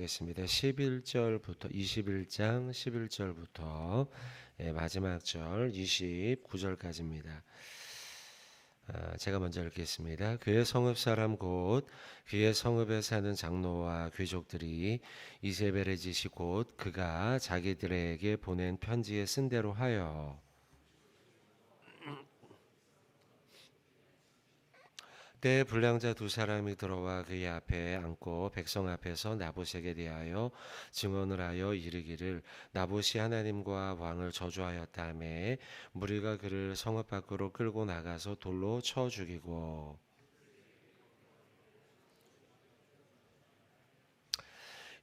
하겠습니다. 11절부터 21장 11절부터 마지막 절 29절까지입니다. 제가 먼저 읽겠습니다. 그의 성읍 사람 곧 그의 성읍에 사는 장로와 귀족들이 이세벨의 지시 곧 그가 자기들에게 보낸 편지에 쓴 대로 하여 때에 불량자 두 사람이 들어와 그의 앞에 앉고 백성 앞에서 나봇에게 대하여 증언을 하여 이르기를 나봇이 하나님과 왕을 저주하였다매 무리가 그를 성읍 밖으로 끌고 나가서 돌로 쳐 죽이고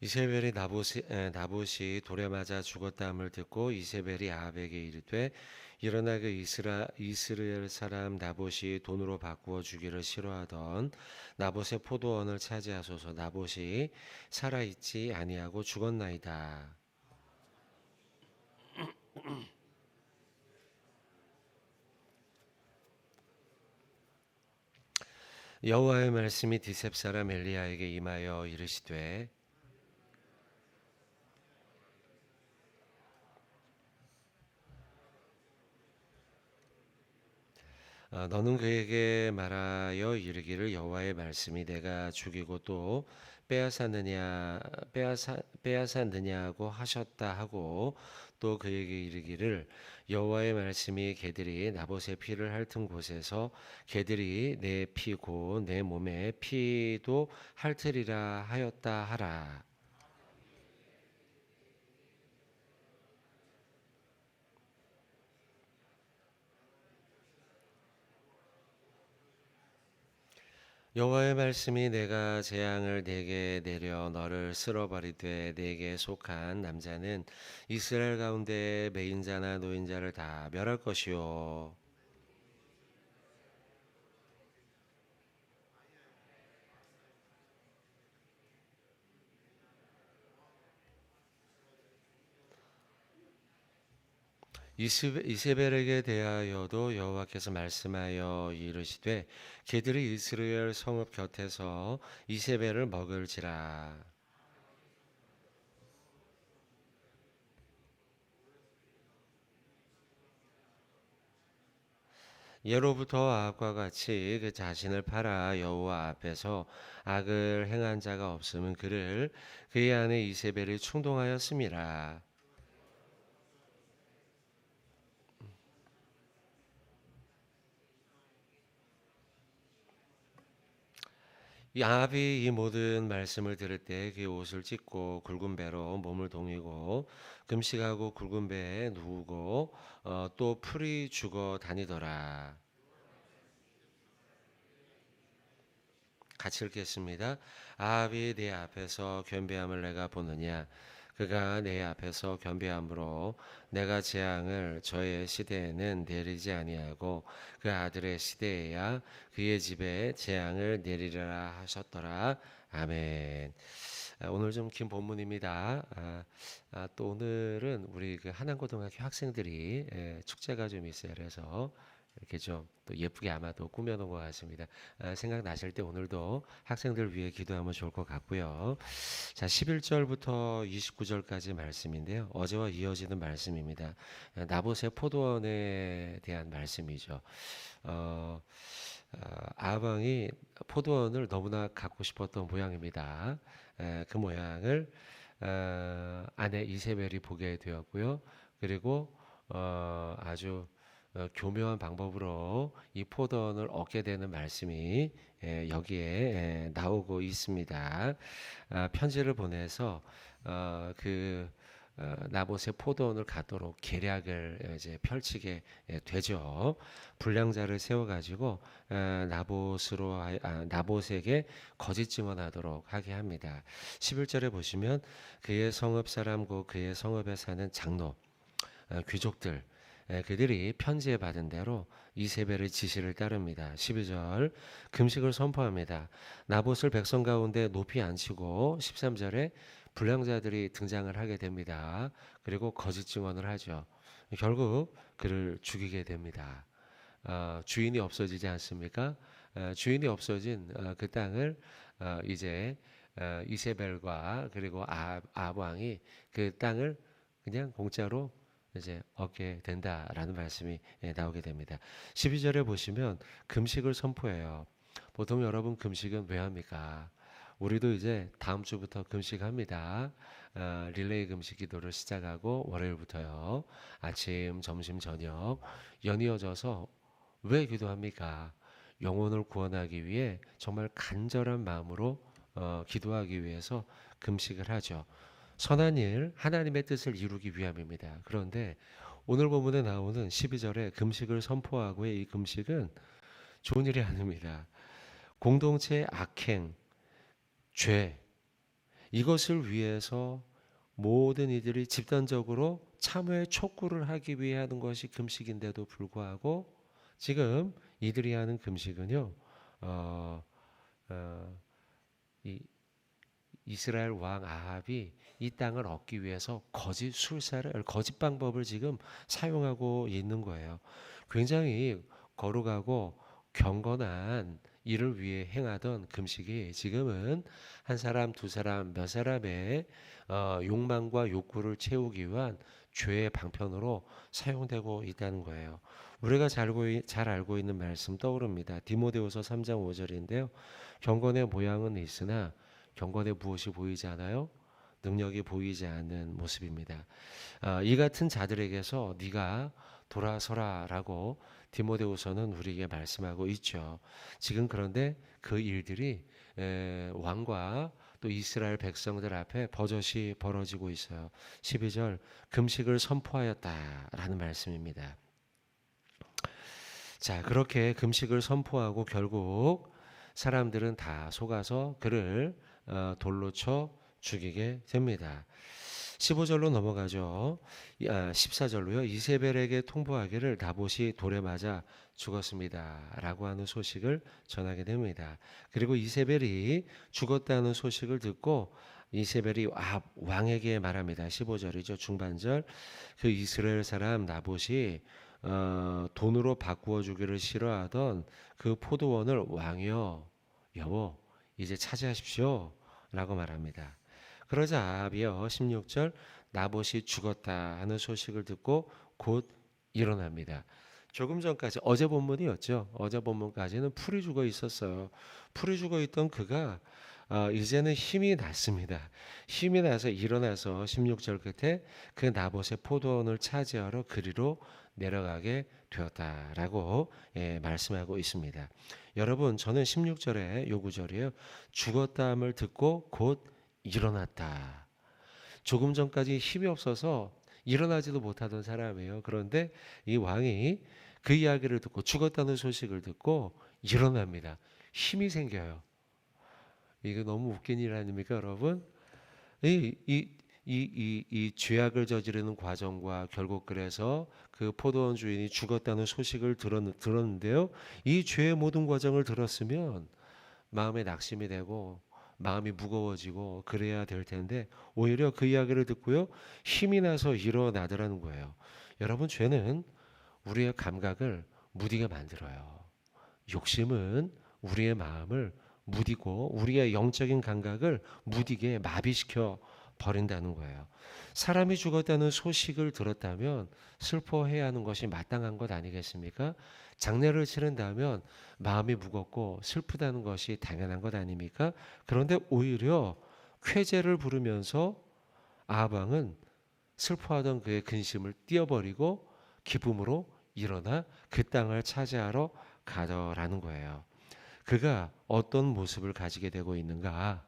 이세벨이 나봇이 돌에 맞아 죽었다함을 듣고 이세벨이 아합에게 이르되 일어나 그 이스라엘 사람 나봇이 돈으로 바꾸어 주기를 싫어하던 나봇의 포도원을 차지하소서. 나봇이 살아 있지 아니하고 죽었나이다. 여호와의 말씀이 디셉 사람 엘리야에게 임하여 이르시되 너는 그에게 말하여 이르기를 여호와의 말씀이 내가 죽이고 또 빼앗았느냐 빼앗았느냐고 하셨다 하고 또 그에게 이르기를 여호와의 말씀이 개들이 나봇의 피를 핥은 곳에서 개들이 내 피고 내 몸의 피도 핥으리라 하였다 하라. 여호와의 말씀이 내가 재앙을 내게 내려 너를 쓸어버리되 내게 속한 남자는 이스라엘 가운데 매인자나 노인자를 다 멸할 것이요 이세벨에게 대하여도 여호와께서 말씀하여 이르시되 그들이 이스라엘 성읍 곁에서 이세벨을 먹을지라. 예로부터 아합과 같이 그 자신을 팔아 여호와 앞에서 악을 행한 자가 없으면 그를 그의 아내 이세벨이 충동하였음이라. 이 아합이 이 모든 말씀을 들을 때 그의 옷을 찢고 굵은 배로 몸을 동이고 금식하고 굵은 배에 누우고 또 풀이 죽어 다니더라. 같이 읽겠습니다. 아합이 내 앞에서 겸비함을 내가 보느냐 그가 내 앞에서 겸비함으로 내가 재앙을 저의 시대에는 내리지 아니하고 그 아들의 시대에야 그의 집에 재앙을 내리리라 하셨더라. 아멘. 오늘 좀 긴 본문입니다. 또 오늘은 우리 그 한양고등학교 학생들이 축제가 좀 있어요. 그래서 이렇게 좀 또 예쁘게 아마도 꾸며놓은 것 같습니다. 생각나실 때 오늘도 학생들 위해 기도하면 좋을 것 같고요. 자, 11절부터 29절까지 말씀인데요. 어제와 이어지는 말씀입니다. 나봇의 포도원에 대한 말씀이죠. 어, 아방이 포도원을 너무나 갖고 싶었던 모양입니다. 그 모양을 아내 이세벨이 보게 되었고요. 그리고 아주 교묘한 방법으로 이 포도원을 얻게 되는 말씀이 여기에 나오고 있습니다. 편지를 보내서 그 나봇의 포도원을 갖도록 계략을 이제 펼치게 되죠. 불량자를 세워가지고 나봇에게 거짓 증언하도록 하게 합니다. 11절에 보시면 그의 성읍 사람고 그의 성읍에 사는 장로 귀족들 그들이 편지에 받은 대로 이세벨의 지시를 따릅니다. 12절 금식을 선포합니다. 나봇을 백성 가운데 높이 앉히고 13절에 불량자들이 등장을 하게 됩니다. 그리고 거짓 증언을 하죠. 결국 그를 죽이게 됩니다. 주인이 없어지지 않습니까? 주인이 없어진 그 땅을 이제 이세벨과 그리고 아합 왕이 그 땅을 그냥 공짜로 이제 얻게 된다라는 말씀이 나오게 됩니다. 12절에 보시면 금식을 선포해요. 보통 여러분 금식은 왜 합니까? 우리도 이제 다음 주부터 금식합니다. 릴레이 금식 기도를 시작하고 월요일부터요. 아침, 점심, 저녁 연이어져서 왜 기도합니까? 영혼을 구원하기 위해 정말 간절한 마음으로 기도하기 위해서 금식을 하죠. 선한 일, 하나님의 뜻을 이루기 위함입니다. 그런데 오늘 본문에 나오는 12절에 금식을 선포하고의 이 금식은 좋은 일이 아닙니다. 공동체의 악행, 죄, 이것을 위해서 모든 이들이 집단적으로 참회의 촉구를 하기 위해 하는 것이 금식인데도 불구하고 지금 이들이 하는 금식은요, 어, 어, 이 이스라엘 왕 아합이 이 땅을 얻기 위해서 거짓 방법을 지금 사용하고 있는 거예요. 굉장히 거룩하고 경건한 일을 위해 행하던 금식이 지금은 한 사람, 두 사람, 몇 사람의 욕망과 욕구를 채우기 위한 죄의 방편으로 사용되고 있다는 거예요. 우리가 잘 알고 있는 말씀 떠오릅니다. 디모데후서 3장 5절인데요. 경건의 모양은 있으나 경건에 무엇이 보이지 않아요? 능력이 보이지 않는 모습입니다. 이 같은 자들에게서 네가 돌아서라라고 디모데후서는 우리에게 말씀하고 있죠. 지금 그런데 그 일들이 왕과 또 이스라엘 백성들 앞에 버젓이 벌어지고 있어요. 12절 금식을 선포하였다라는 말씀입니다. 자, 그렇게 금식을 선포하고 결국 사람들은 다 속아서 그를 돌로 쳐 죽이게 됩니다. 15절로 넘어가죠. 14절로요. 이세벨에게 통보하기를 나봇이 돌에 맞아 죽었습니다. 라고 하는 소식을 전하게 됩니다. 그리고 이세벨이 죽었다는 소식을 듣고 이세벨이 왕에게 말합니다. 15절이죠. 중반절. 그 이스라엘 사람 나봇이 돈으로 바꾸어 주기를 싫어하던 그 포도원을 왕이여 여보 이제 차지하십시오 라고 말합니다. 그러자 아합이요 16절 나봇이 죽었다 하는 소식을 듣고 곧 일어납니다. 조금 전까지 어제 본문이었죠. 어제 본문까지는 풀이 죽어 있었어요. 풀이 죽어 있던 그가 이제는 힘이 났습니다. 힘이 나서 일어나서 16절 끝에 그 나봇의 포도원을 차지하러 그리로 내려가게 되었다라고 말씀하고 있습니다. 여러분 저는 16절에 요 구절이에요. 죽었다함을 듣고 곧 일어났다. 조금 전까지 힘이 없어서 일어나지도 못하던 사람이에요. 그런데 이 왕이 그 이야기를 듣고 죽었다는 소식을 듣고 일어납니다. 힘이 생겨요. 이거 너무 웃긴 일 아닙니까, 여러분? 이 죄악을 저지르는 과정과 결국 그래서 그 포도원 주인이 죽었다는 소식을 들었는데요. 이 죄의 모든 과정을 들었으면 마음에 낙심이 되고 마음이 무거워지고 그래야 될 텐데 오히려 그 이야기를 듣고요. 힘이 나서 일어나더라는 거예요. 여러분 죄는 우리의 감각을 무디게 만들어요. 욕심은 우리의 마음을 무디고 우리의 영적인 감각을 무디게 마비시켜 버린다는 거예요. 사람이 죽었다는 소식을 들었다면 슬퍼해야 하는 것이 마땅한 것 아니겠습니까? 장례를 치른다면 마음이 무겁고 슬프다는 것이 당연한 것 아닙니까? 그런데 오히려 쾌재를 부르면서 아합 왕은 슬퍼하던 그의 근심을 띄어버리고 기쁨으로 일어나 그 땅을 차지하러 가더라는 거예요. 그가 어떤 모습을 가지게 되고 있는가?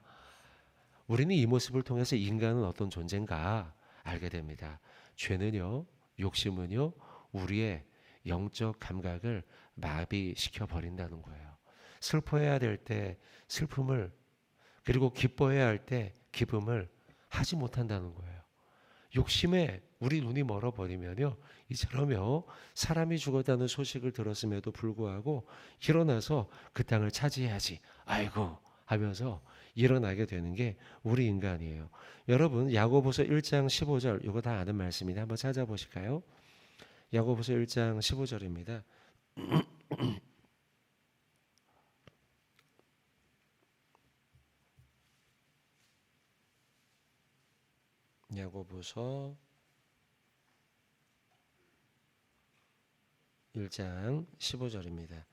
우리는 이 모습을 통해서 인간은 어떤 존재인가 알게 됩니다. 죄는요, 욕심은요, 우리의 영적 감각을 마비시켜 버린다는 거예요. 슬퍼해야 될 때 슬픔을, 그리고 기뻐해야 할 때 기쁨을 하지 못한다는 거예요. 욕심에 우리 눈이 멀어버리면요, 이처럼요, 사람이 죽었다는 소식을 들었음에도 불구하고 일어나서 그 땅을 차지해야지, 아이고 하면서 일어나게 되는 게 우리 인간이에요. 여러분 야고보서 1장 15절 이거 다 아는 말씀인데 한번 찾아보실까요? 야고보서 1장 15절입니다. 야고보서 1장 15절입니다.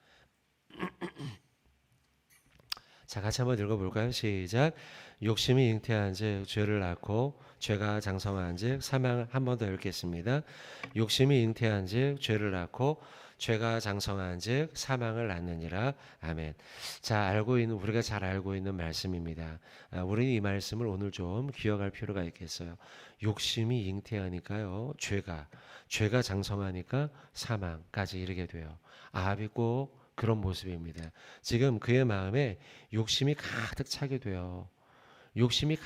자, 같이 한번 읽어볼까요? 시작. 욕심이 잉태한즉 죄를 낳고 죄가 장성한즉 사망. 한 번 더 읽겠습니다. 욕심이 잉태한즉 죄를 낳고 죄가 장성한즉 사망을 낳느니라. 아멘. 자, 우리가 잘 알고 있는 말씀입니다. 우리는 이 말씀을 오늘 좀 기억할 필요가 있겠어요. 욕심이 잉태하니까요, 죄가 장성하니까 사망까지 이르게 돼요. 아합이 꼭 그런 모습입니다. 지금 그의 마음에 욕심이 가득 차게 돼요. 욕심이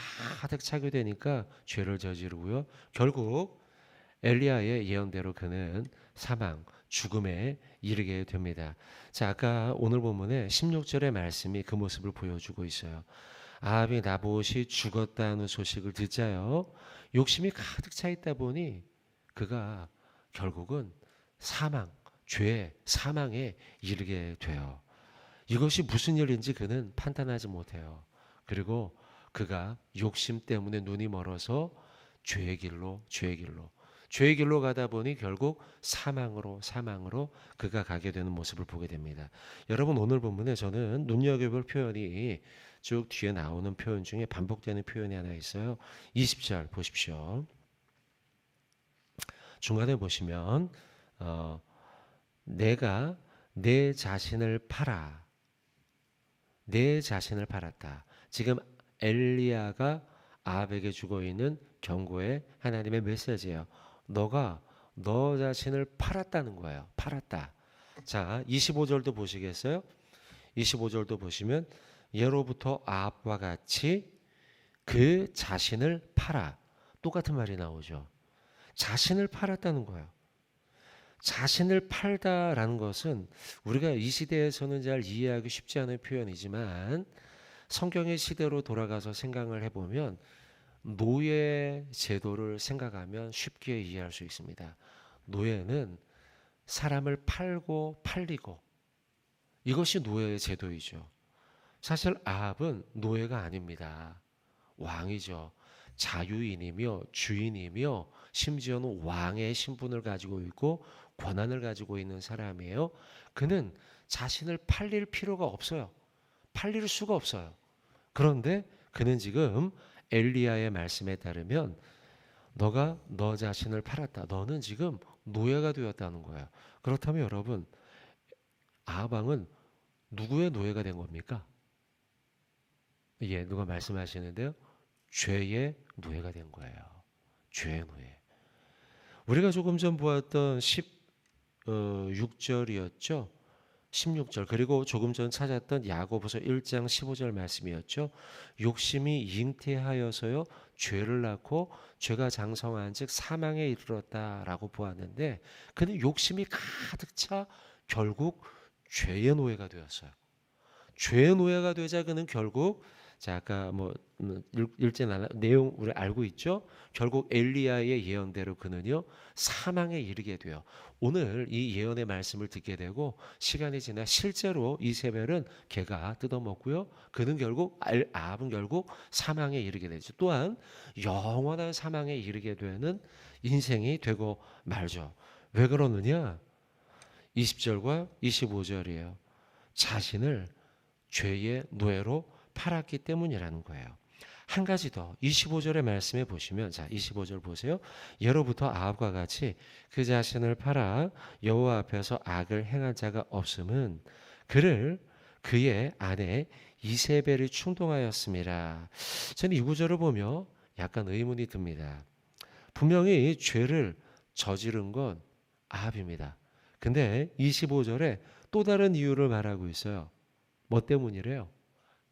가득 차게 되니까 죄를 저지르고요. 결국 엘리야의 예언대로 그는 사망, 죽음에 이르게 됩니다. 자, 아까 오늘 본문에 16절의 말씀이 그 모습을 보여주고 있어요. 아합이 나봇이 죽었다는 소식을 듣자요, 욕심이 가득 차 있다 보니 그가 결국은 사망에 이르게 돼요. 이것이 무슨 일인지 그는 판단하지 못해요. 그리고 그가 욕심 때문에 눈이 멀어서 죄의 길로 가다 보니 결국 사망으로 그가 가게 되는 모습을 보게 됩니다. 여러분, 오늘 본문에 저는 눈여겨볼 표현이 쭉 뒤에 나오는 표현 중에 반복되는 표현이 하나 있어요. 20절 보십시오. 중간에 보시면 내가 내 자신을 팔았다. 지금 엘리야가 아합에게 주고 있는 경고의 하나님의 메시지예요. 너가 너 자신을 팔았다는 거예요. 팔았다. 자, 25절도 보시겠어요? 25절도 보시면 예로부터 아합과 같이 그 자신을 팔아. 똑같은 말이 나오죠. 자신을 팔았다는 거예요. 자신을 팔다라는 것은 우리가 이 시대에서는 잘 이해하기 쉽지 않은 표현이지만 성경의 시대로 돌아가서 생각을 해보면 노예 제도를 생각하면 쉽게 이해할 수 있습니다. 노예는 사람을 팔고 팔리고, 이것이 노예의 제도이죠. 사실 아합은 노예가 아닙니다. 왕이죠. 자유인이며 주인이며 심지어는 왕의 신분을 가지고 있고 권한을 가지고 있는 사람이에요. 그는 자신을 팔릴 필요가 없어요. 팔릴 수가 없어요. 그런데 그는 지금 엘리야의 말씀에 따르면 너가 너 자신을 팔았다. 너는 지금 노예가 되었다는 거예요. 그렇다면 여러분, 아합 왕은 누구의 노예가 된 겁니까? 예, 누가 말씀하시는데요. 죄의 노예가 된 거예요. 죄의 노예. 우리가 조금 전 보았던 16절이었죠. 16절, 그리고 조금 전 찾았던 야고보서 1장 15절 말씀이었죠. 욕심이 잉태하여서요 죄를 낳고 죄가 장성한즉 사망에 이르렀다라고 보았는데, 그는 욕심이 가득 차 결국 죄의 노예가 되었어요. 죄의 노예가 되자 그는 결국, 자, 아까 읽지 내용 우리 알고 있죠. 결국 엘리야의 예언대로 그는요 사망에 이르게 돼요. 오늘 이 예언의 말씀을 듣게 되고 시간이 지나 실제로 이세벨은 개가 뜯어먹고요, 그는 결국 아합은 결국 사망에 이르게 되죠. 또한 영원한 사망에 이르게 되는 인생이 되고 말죠. 왜 그러느냐? 20절과 25절이에요. 자신을 죄의 노예로 팔았기 때문이라는 거예요. 한 가지 더 25절의 말씀에 보시면, 자, 25절 보세요. 예로부터 아합과 같이 그 자신을 팔아 여호와 앞에서 악을 행한 자가 없음은 그를 그의 아내 이세벨이 충동하였음이라. 저는 이 구절을 보며 약간 의문이 듭니다. 분명히 죄를 저지른 건 아합입니다. 근데 25절에 또 다른 이유를 말하고 있어요. 뭐 때문이래요?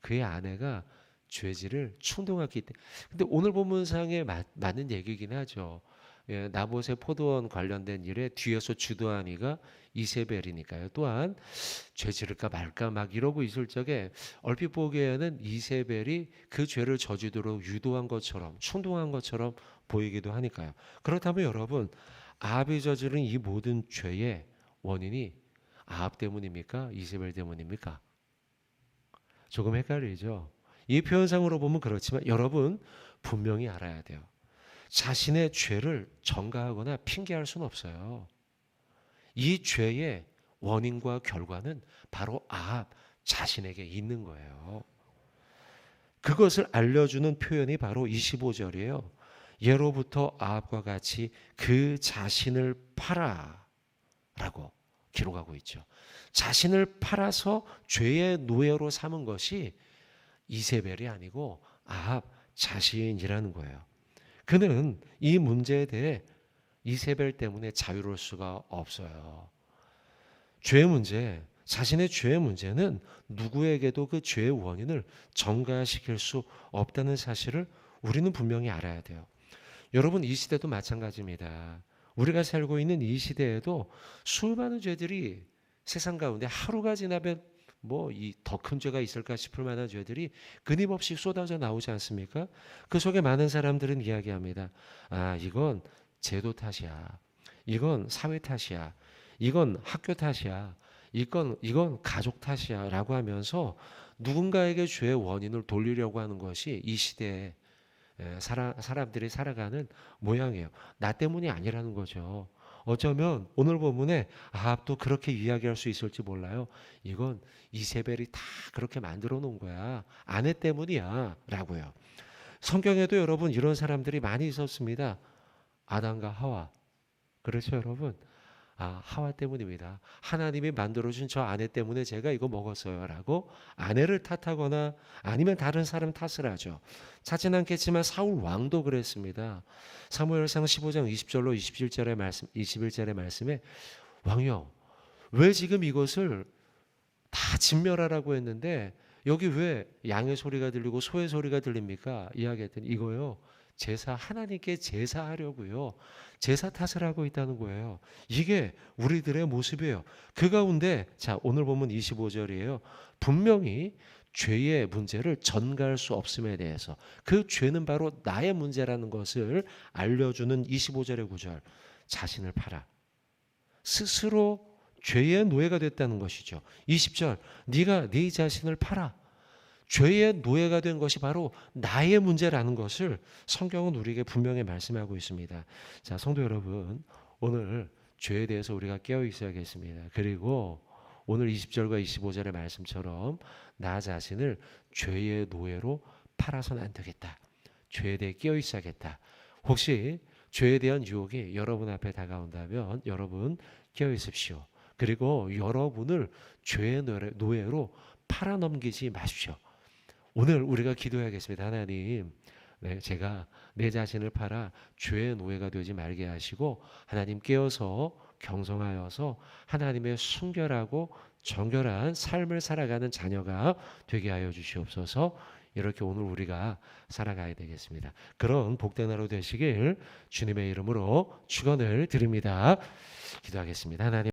그의 아내가 죄질을 충동했기 때문에. 근데 오늘 본문상에 맞는 얘기긴 하죠. 예, 나봇의 포도원 관련된 일에 뒤에서 주도한 이가 이세벨이니까요. 또한 죄지를까 말까 막 이러고 있을 적에 얼핏 보기에는 이세벨이 그 죄를 저지도록 유도한 것처럼, 충동한 것처럼 보이기도 하니까요. 그렇다면 여러분, 아합이 저지른 이 모든 죄의 원인이 아합 때문입니까? 이세벨 때문입니까? 조금 헷갈리죠. 이 표현상으로 보면 그렇지만 여러분 분명히 알아야 돼요. 자신의 죄를 전가하거나 핑계할 수는 없어요. 이 죄의 원인과 결과는 바로 아합 자신에게 있는 거예요. 그것을 알려주는 표현이 바로 25절이에요. 예로부터 아합과 같이 그 자신을 팔아 라고 기록하고 있죠. 자신을 팔아서 죄의 노예로 삼은 것이 이세벨이 아니고 아합 자신이라는 거예요. 그는 이 문제에 대해 이세벨 때문에 자유로울 수가 없어요. 죄의 문제, 자신의 죄의 문제는 누구에게도 그 죄의 원인을 전가시킬 수 없다는 사실을 우리는 분명히 알아야 돼요. 여러분, 이 시대도 마찬가지입니다. 우리가 살고 있는 이 시대에도 수많은 죄들이 세상 가운데 하루가 지나면 뭐 이 더 큰 죄가 있을까 싶을 만한 죄들이 끊임없이 쏟아져 나오지 않습니까? 그 속에 많은 사람들은 이야기합니다. 아, 이건 제도 탓이야. 이건 사회 탓이야. 이건 학교 탓이야. 이건 가족 탓이야. 라고 하면서 누군가에게 죄의 원인을 돌리려고 하는 것이 이 시대에 사람들이 살아가는 모양이에요. 나 때문이 아니라는 거죠. 어쩌면 오늘 본문에 아합도 그렇게 이야기할 수 있을지 몰라요. 이건 이세벨이 다 그렇게 만들어 놓은 거야. 아내 때문이야. 라고요. 성경에도 여러분 이런 사람들이 많이 있었습니다. 아담과 하와. 그렇죠, 여러분? 아, 하와 때문입니다. 하나님이 만들어준 저 아내 때문에 제가 이거 먹었어요. 라고 아내를 탓하거나 아니면 다른 사람 탓을 하죠. 찾진 않겠지만 사울 왕도 그랬습니다. 사무엘상 15장 20절로 21절의 말씀에 왕이요, 왜 지금 이것을 다 진멸하라고 했는데 여기 왜 양의 소리가 들리고 소의 소리가 들립니까? 이야기했더니 이거요, 하나님께 제사하려고요. 제사 탓을 하고 있다는 거예요. 이게 우리들의 모습이에요. 그 가운데 자, 오늘 보면 25절이에요. 분명히 죄의 문제를 전가할 수 없음에 대해서, 그 죄는 바로 나의 문제라는 것을 알려주는 25절의 구절. 자신을 팔아 스스로 죄의 노예가 됐다는 것이죠. 20절, 네가 네 자신을 팔아. 죄의 노예가 된 것이 바로 나의 문제라는 것을 성경은 우리에게 분명히 말씀하고 있습니다. 자, 성도 여러분, 오늘 죄에 대해서 우리가 깨어 있어야겠습니다. 그리고 오늘 20절과 25절의 말씀처럼 나 자신을 죄의 노예로 팔아서는 안 되겠다. 죄에 대해 깨어 있어야겠다. 혹시 죄에 대한 유혹이 여러분 앞에 다가온다면 여러분 깨어 있으십시오. 그리고 여러분을 죄의 노예로 팔아넘기지 마십시오. 오늘 우리가 기도해야겠습니다. 하나님, 제가 내 자신을 팔아 죄의 노예가 되지 말게 하시고 하나님 깨어서 경성하여서 하나님의 순결하고 정결한 삶을 살아가는 자녀가 되게 하여 주시옵소서. 이렇게 오늘 우리가 살아가야 되겠습니다. 그런 복된 하루 되시길 주님의 이름으로 축원을 드립니다. 기도하겠습니다. 하나님